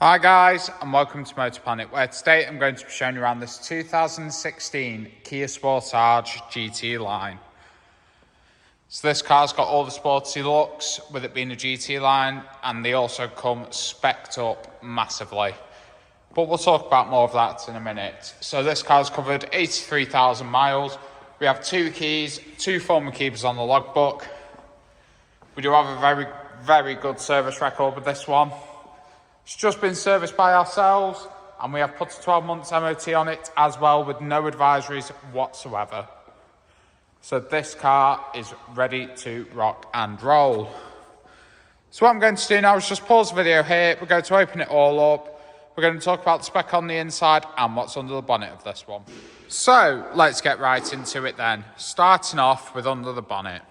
Hi guys, and welcome to Motor Planet, where today I'm going to be showing you around this 2016 Kia Sportage GT line. So this car's got all the sporty looks, with it being a GT line, and they also come spec'd up massively. But we'll talk about more of that in a minute. So this car's covered 83,000 miles. We have 2 keys, 2 former keepers on the logbook. We do have a very good service record with this one. It's just been serviced by ourselves, and we have put a 12 months MOT on it as well, with no advisories whatsoever. So this car is ready to rock and roll. So what I'm going to do now is just pause the video here. We're going to open it all up. We're going to talk about the spec on the inside and what's under the bonnet of this one. So let's get right into it then. Starting off with under the bonnet.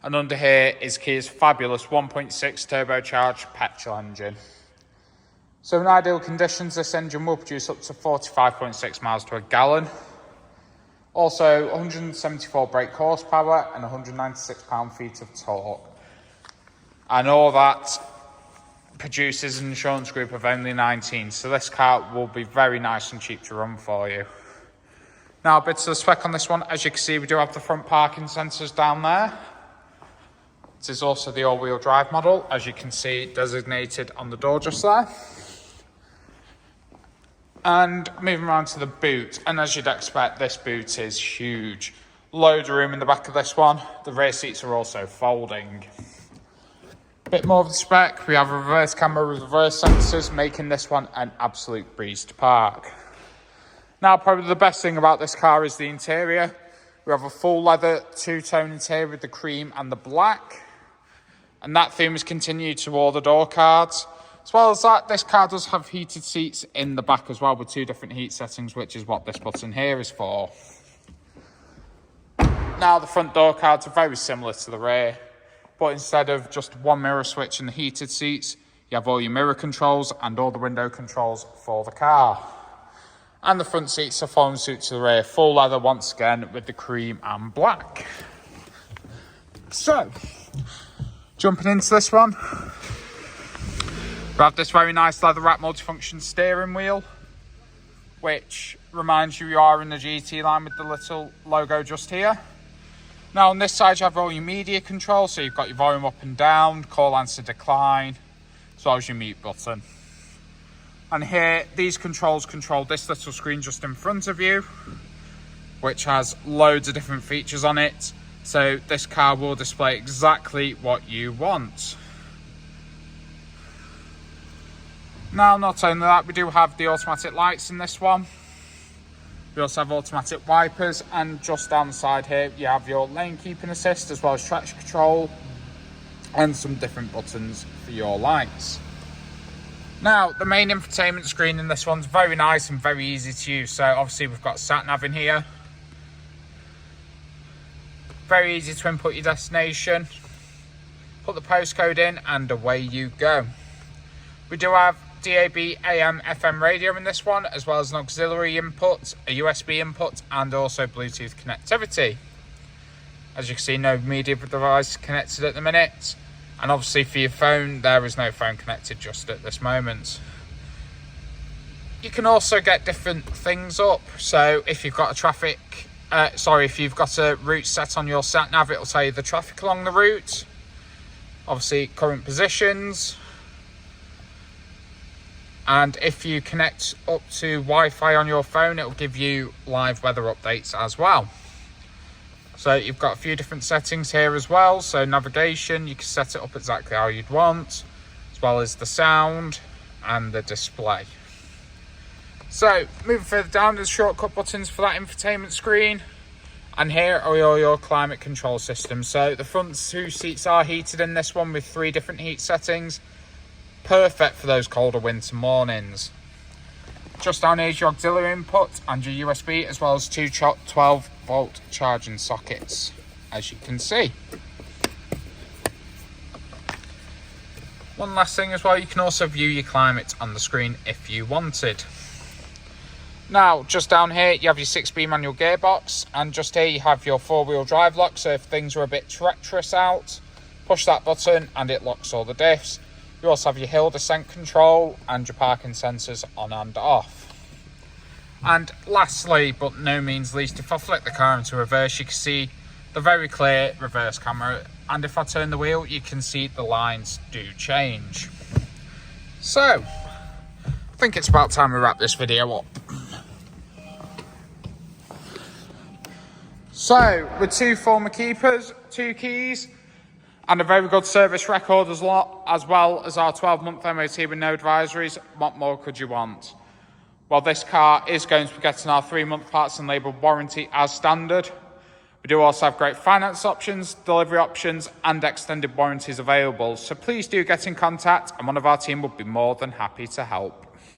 And under here is Kia's fabulous 1.6 turbocharged petrol engine. So in ideal conditions, this engine will produce up to 45.6 miles to a gallon. Also 174 brake horsepower and 196 pound-feet of torque. And all that produces an insurance group of only 19. So this car will be very nice and cheap to run for you. Now a bit of the spec on this one. As you can see, we do have the front parking sensors down there. This is also the all-wheel drive model, as you can see designated on the door just there. And moving around to the boot, and as you'd expect, this boot is huge. Loads of room in the back of this one. The rear seats are also folding. A bit more of the spec, we have a reverse camera with reverse sensors, making this one an absolute breeze to park. Now, probably the best thing about this car is the interior. We have a full leather two-tone interior with the cream and the black. And that theme has continued to all the door cards. As well as that, this car does have heated seats in the back as well, with 2 different heat settings, which is what this button here is for. Now, the front door cards are very similar to the rear, but instead of just one mirror switch in the heated seats, you have all your mirror controls and all the window controls for the car. And the front seats are following suit to the rear, full leather once again with the cream and black. So, jumping into this one. We have this very nice leather wrap multifunction steering wheel, which reminds you are in the GT line with the little logo just here. Now on this side you have all your media control, so you've got your volume up and down, call answer decline, as well as your mute button. And here, these controls control this little screen just in front of you, which has loads of different features on it. So this car will display exactly what you want. Now, not only that, we do have the automatic lights in this one. We also have automatic wipers, and just down the side here, you have your lane keeping assist, as well as traction control, and some different buttons for your lights. Now, the main infotainment screen in this one's very nice and very easy to use. So obviously we've got sat nav in here. Very easy to input your destination. Put the postcode in and away you go. We do have DAB, AM, FM radio in this one, as well as an auxiliary input, a USB input, and also Bluetooth connectivity. As you can see, no media device connected at the minute. And obviously for your phone, there is no phone connected just at this moment. You can also get different things up. So if you've got if you've got a route set on your sat nav, it'll tell you the traffic along the route. Obviously current positions. And if you connect up to Wi-Fi on your phone, it'll give you live weather updates as well. So you've got a few different settings here as well. So navigation, you can set it up exactly how you'd want, as well as the sound and the display. So moving further down, there's shortcut buttons for that infotainment screen. And here are all your climate control systems. So the front 2 seats are heated in this one with 3 different heat settings. Perfect for those colder winter mornings. Just down here is your auxiliary input and your USB, as well as 2 12-volt charging sockets, as you can see. One last thing as well, you can also view your climate on the screen if you wanted. Now, just down here, you have your 6-speed manual gearbox, and just here you have your 4-wheel drive lock, so if things are a bit treacherous out, push that button and it locks all the diffs. You also have your hill descent control and your parking sensors on and off. And lastly, but no means least, if I flick the car into reverse, you can see the very clear reverse camera. And if I turn the wheel, you can see the lines do change. So, I think it's about time we wrap this video up. So, with 2 former keepers, 2 keys, and a very good service record as well as our 12-month MOT with no advisories, what more could you want? Well, this car is going to be getting our 3-month parts and labour warranty as standard. We do also have great finance options, delivery options, and extended warranties available. So please do get in contact, and one of our team would be more than happy to help.